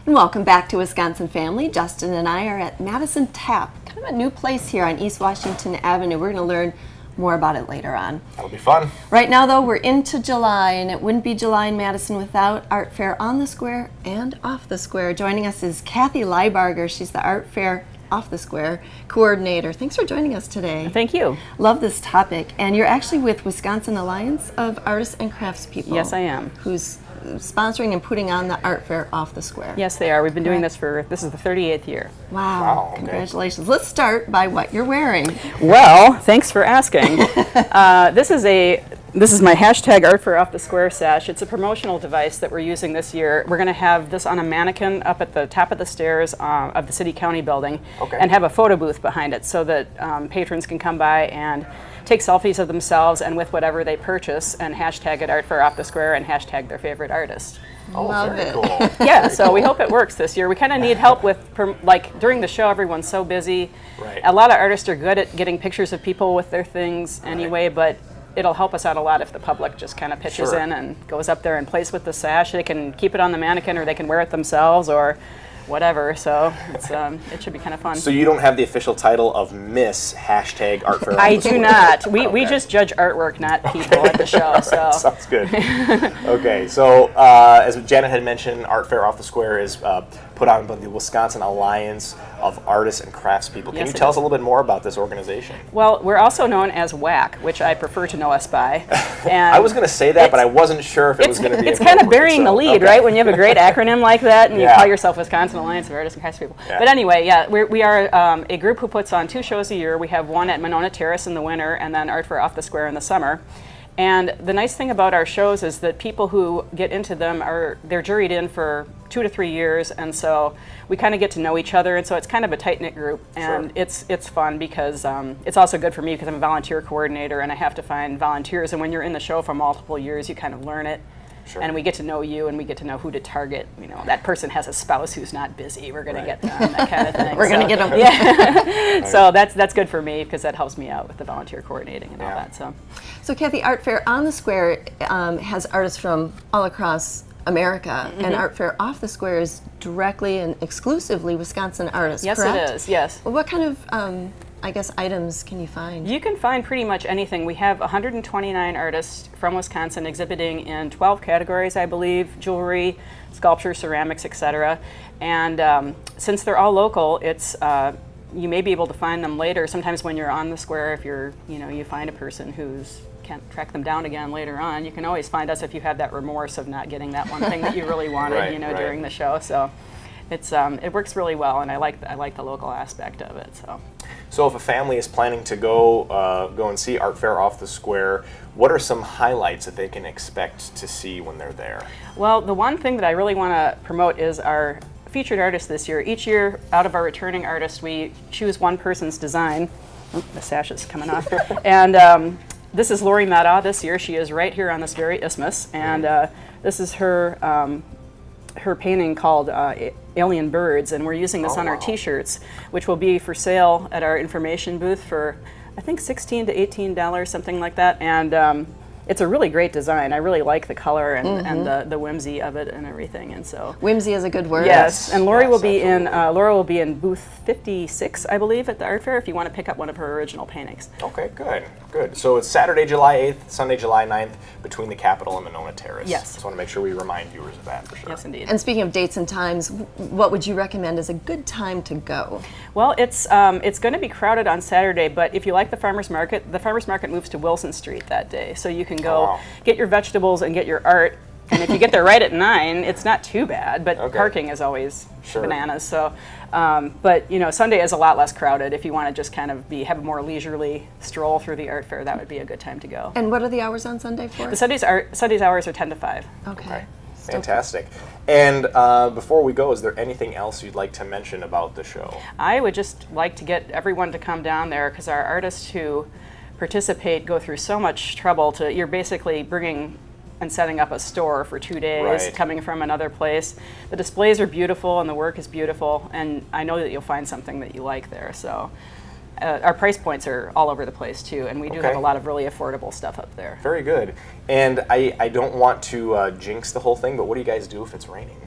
And welcome back to Wisconsin Family. Justin and I are at Madison Tap, kind of a new place here on East Washington Avenue. We're going to learn more about it later on. That'll be fun. Right now, though, we're into July, and it wouldn't be July in Madison without Art Fair on the Square and off the Square. Joining us is Cathy Lybarger. She's the Art Fair off the Square coordinator. Thanks for joining us today. Thank you. Love this topic. And you're actually with Wisconsin Alliance of Artists and Craftspeople. Yes, I am. Who's sponsoring and putting on the Art Fair off the Square. Yes, they are. We've been doing this is the 38th year. Wow, okay. Congratulations. Let's start by what you're wearing. Well, thanks for asking. This is my hashtag Art Fair Off the Square sash. It's a promotional device that we're using this year. We're going to have this on a mannequin up at the top of the stairs of the City County building, and have a photo booth behind it so that patrons can come by and take selfies of themselves and with whatever they purchase and hashtag it Art Fair Off the Square and hashtag their favorite artist. Oh, Love very it. cool. Yeah, so we hope it works this year. We kind of need help with, like during the show, everyone's so busy. Right. A lot of artists are good at getting pictures of people with their things anyway, but it'll help us out a lot if the public just kind of pitches in and goes up there and plays with the sash. They can keep it on the mannequin, or they can wear it themselves, or whatever. So it's it should be kind of fun. So you don't have the official title of Miss hashtag Art Fair? I do not. We just judge artwork, not people at the show. So sounds good. Okay, so as Janet had mentioned, Art Fair Off the Square is put on by the Wisconsin Alliance of Artists and Craftspeople. Can you tell us a little bit more about this organization? Well, we're also known as WAC, which I prefer to know us by. And I was going to say that, but I wasn't sure if it was going to be. It's kind of burying the lead, right? When you have a great acronym like that, and you call yourself Wisconsin Alliance of Artists and Craftspeople. Yeah. But anyway, we are a group who puts on 2 shows a year. We have one at Monona Terrace in the winter, and then Art Fair Off the Square in the summer. And the nice thing about our shows is that people who get into them they're juried in for 2 to 3 years, and so we kind of get to know each other, and so it's kind of a tight-knit group, and it's fun because it's also good for me because I'm a volunteer coordinator and I have to find volunteers, and when you're in the show for multiple years, you kind of learn it. And we get to know you, and we get to know who to target. You know, that person has a spouse who's not busy. We're going to get them, that kind of thing. We're going to get them. Yeah. So that's good for me because that helps me out with the volunteer coordinating and all that. So Cathy, Art Fair on the Square has artists from all across America, and Art Fair Off the Square is directly and exclusively Wisconsin artists, Yes, correct? it is, yes. Well, what kind of, I guess, items can you find? You can find pretty much anything. We have 129 artists from Wisconsin exhibiting in 12 categories, I believe: jewelry, sculpture, ceramics, etc. And since they're all local, it's you may be able to find them later. Sometimes when you're on the square, if you find a person who's can't track them down again later on, you can always find us if you have that remorse of not getting that one thing that you really wanted, during the show. So it's it works really well, and I like the local aspect of it. So if a family is planning to go and see Art Fair Off the Square, what are some highlights that they can expect to see when they're there? Well, the one thing that I really want to promote is our featured artists this year. Each year, out of our returning artists, we choose one person's design. Oh, the sash is coming off. And this is Lori Mata this year. She is right here on this very isthmus, and this is her painting called Alien Birds, and we're using this on our t-shirts, which will be for sale at our information booth for I think $16 to $18, something like that. And it's a really great design. I really like the color and the whimsy of it and everything. And so whimsy is a good word. Yes, and Lori will be in Laura will be in booth 56, I believe, at the art fair if you want to pick up one of her original paintings. Okay, good. So it's Saturday, July 8th, Sunday, July 9th, between the Capitol and Monona Terrace. Yes. Just want to make sure we remind viewers of that for sure. Yes, indeed. And speaking of dates and times, what would you recommend as a good time to go? Well, it's going to be crowded on Saturday, but if you like the farmers market moves to Wilson Street that day, so you can go get your vegetables and get your art. And if you get there right at 9, it's not too bad, but parking is always bananas. So, but Sunday is a lot less crowded. If you want to just kind of have a more leisurely stroll through the art fair, that would be a good time to go. And what are the hours on Sunday for? The Sunday's hours are 10 to 5. Okay. Fantastic. And before we go, is there anything else you'd like to mention about the show? I would just like to get everyone to come down there because our artists who participate go through so much trouble you're basically bringing and setting up a store for 2 days, coming from another place. The displays are beautiful and the work is beautiful, and I know that you'll find something that you like there. So our price points are all over the place too, and we do have a lot of really affordable stuff up there. Very good. And I don't want to jinx the whole thing, but what do you guys do if it's raining?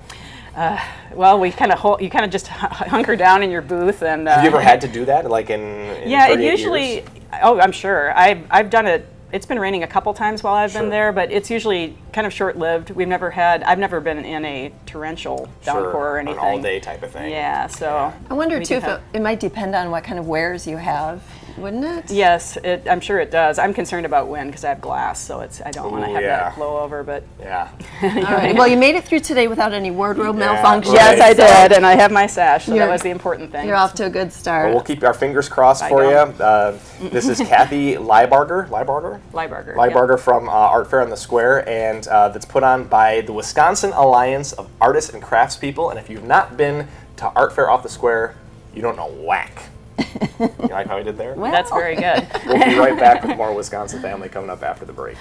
Well, you kind of just hunker down in your booth and. Have you ever had to do that, like in yeah, it 38 usually. years? Oh, I'm sure. I've done it. It's been raining a couple times while I've been there, but it's usually kind of short-lived. I've never been in a torrential downpour or anything. An all-day type of thing. Yeah, so. I wonder too if it might depend on what kind of wares you have, wouldn't it? Yes, I'm sure it does. I'm concerned about wind because I have glass, so I don't want to have that blow over. But yeah. All right. Well, you made it through today without any wardrobe malfunction. Yes, I did, and I have my sash, so that was the important thing. You're off to a good start. Well, we'll keep our fingers crossed for you. This is Cathy Lybarger. Lybarger from Art Fair on the Square, and that's put on by the Wisconsin Alliance of Artists and Craftspeople. And if you've not been to Art Fair off the Square, you don't know whack. You like how I did there? Well. That's very good. We'll be right back with more Wisconsin Family coming up after the break.